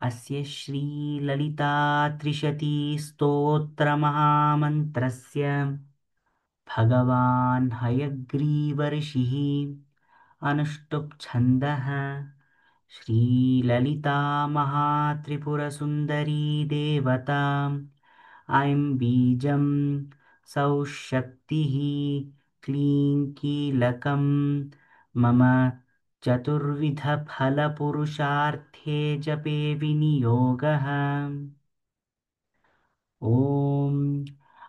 अस्य श्रीललिता त्रिशतीस्तोत्रमहामन्त्रस्य भगवान् हयग्रीवर्षिः अनुष्टुप् छन्दः। श्रीललिता महात्रिपुरसुन्दरी देवता ऐं बीजं सौः शक्तिः क्लीं कीलकं मम चतुर्विधफलपुरुषार्थे जपे विनियोगः। ॐ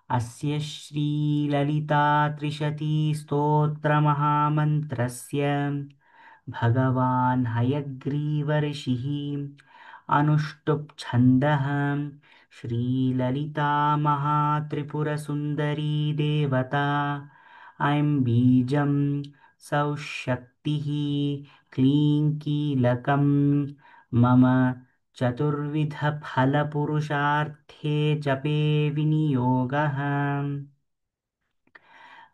अस्य श्रीललिता त्रिशतीस्तोत्रमहामन्त्रस्य भगवान् हयग्रीवर्षिः अनुष्टुप् छन्दः। श्रीललिता महात्रिपुरसुन्दरी देवता ऐं बीजं सौः शक्तिः क्लीं कीलकं मम चतुर्विधफलपुरुषार्थे जपे विनियोगः।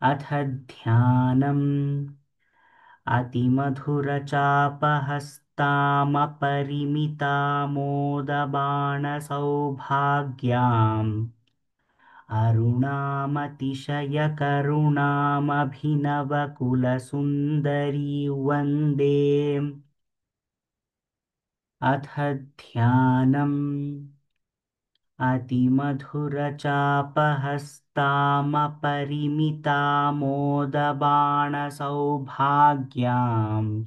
अथ ध्यानम्। अतिमधुरचापहस्तामपरिमितामोदबाणसौभाग्याम् अरुणामतिशयकरुणामभिनवकुलसुन्दरी वन्दे। अथ ध्यानम्। अतिमधुरचापहस्तामपरिमितामोदबाणसौभाग्याम्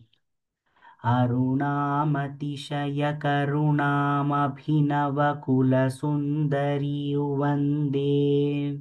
अरुणामतिशयकरुणामभिनवकुलसुन्दरी वन्दे।